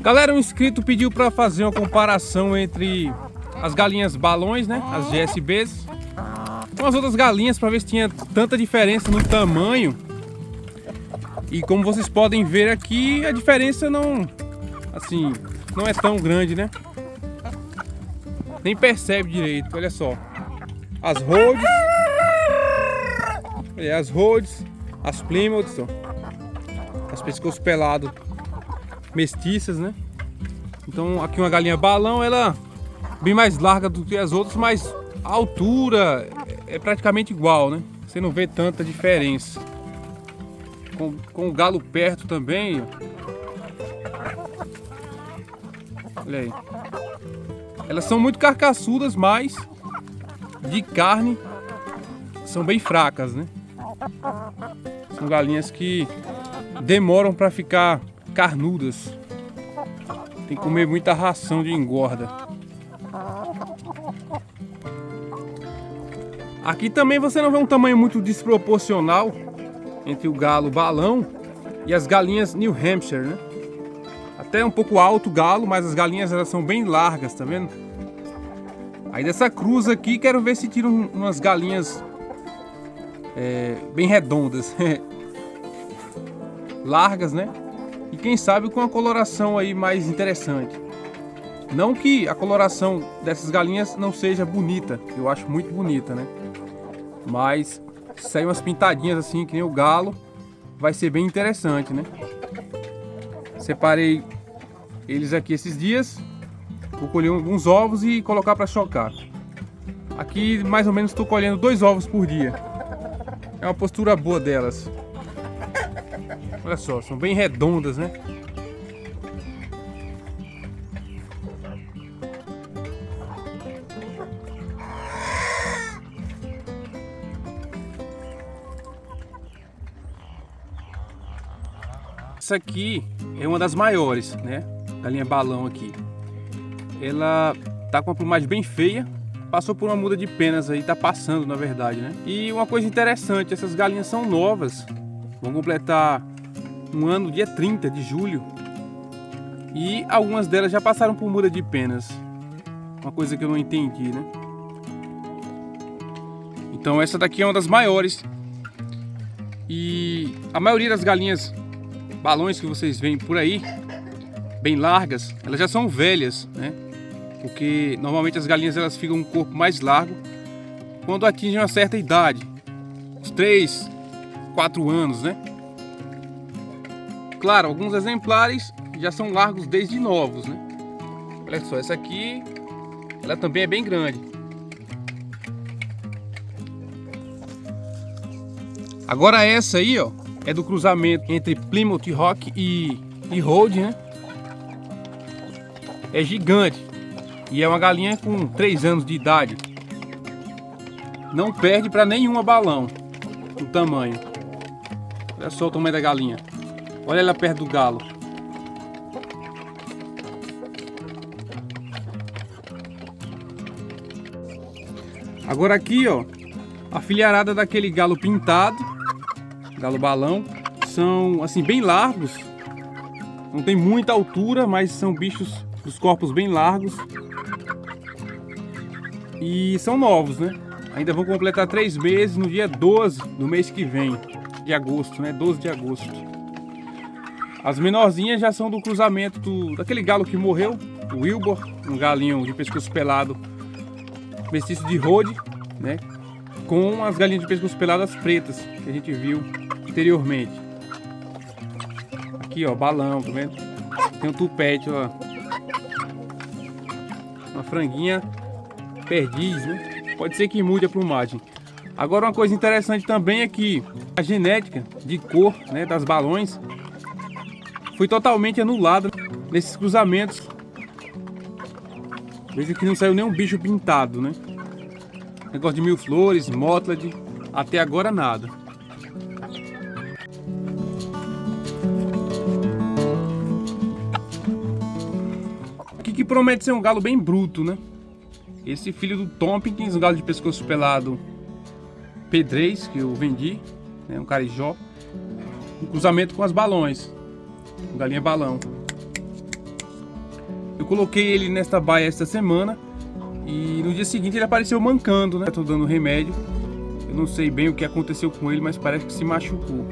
Galera, um inscrito pediu para fazer uma comparação entre as galinhas balões, né, as GSBs, com as outras galinhas, para ver se tinha tanta diferença no tamanho. E como vocês podem ver aqui, a diferença não é tão grande, né? Nem percebe direito. Olha só, as Rhodes, as Plymouths, ó, as pescoços pelados mestiças, né? Então aqui uma galinha balão, ela é bem mais larga do que as outras, mas a altura é praticamente igual, né? Você não vê tanta diferença. Com o galo perto também, ó. Olha aí. Elas são muito carcaçudas, mas de carne são bem fracas, né? São galinhas que demoram para ficar carnudas. Tem que comer muita ração de engorda. Aqui também você não vê um tamanho muito desproporcional entre o galo balão e as galinhas New Hampshire, né? Até um pouco alto o galo, mas as galinhas elas são bem largas, tá vendo? Aí dessa cruz aqui, quero ver se tiram umas galinhas bem redondas, largas, né? E quem sabe com a coloração aí mais interessante. Não que a coloração dessas galinhas não seja bonita, eu acho muito bonita, né? Mas se sair umas pintadinhas assim, que nem o galo, vai ser bem interessante, né? Separei eles aqui esses dias. Vou colher alguns ovos e colocar para chocar. Aqui mais ou menos estou colhendo 2 ovos por dia. É uma postura boa delas. Olha só, são bem redondas, né? Essa aqui é uma das maiores, né? Galinha balão aqui. Ela tá com uma plumagem bem feia. Passou por uma muda de penas aí, tá passando na verdade, né? E uma coisa interessante, essas galinhas são novas. Vão completar um ano dia 30 de julho. E algumas delas já passaram por muda de penas. Uma coisa que eu não entendi, né? Então essa daqui é uma das maiores. E a maioria das galinhas balões que vocês veem por aí, bem largas, elas já são velhas, né? Porque normalmente as galinhas elas ficam com o corpo mais largo quando atingem uma certa idade, uns 3, 4 anos, né? Claro, alguns exemplares já são largos desde novos, né? Olha só, essa aqui, ela também é bem grande. Agora essa aí, ó, é do cruzamento entre Plymouth Rock e Rhode, né? É gigante. E é uma galinha com 3 anos de idade. Não perde para nenhuma balão o tamanho. Olha só o tamanho da galinha. Olha ela perto do galo. Agora aqui, ó, a filharada daquele galo pintado, galo balão, são assim bem largos. Não tem muita altura, mas são bichos dos corpos bem largos. E são novos, né? Ainda vão completar 3 meses no dia 12 do mês que vem, de agosto, né? 12 de agosto. As menorzinhas já são do cruzamento daquele galo que morreu, o Wilbur, um galinho de pescoço pelado, mestiço de Rhode, né? Com as galinhas de pescoço peladas pretas que a gente viu anteriormente. Aqui, ó, balão, tá vendo? Tem um tupete, ó. Uma franguinha perdiz, né? Pode ser que mude a plumagem. Agora uma coisa interessante também é que a genética de cor, né, das balões foi totalmente anulada nesses cruzamentos. Veja que não saiu nenhum bicho pintado, né? Negócio de mil flores, Mottled, até agora nada. Aqui que promete ser um galo bem bruto, né? Esse filho do Tompkins, um galo de pescoço pelado P3 que eu vendi, né, um carijó, um cruzamento com as balões, galinha balão. coloquei ele nesta baia esta semana e no dia seguinte ele apareceu mancando, né? Tô dando remédio. Eu não sei bem o que aconteceu com ele, mas parece que se machucou.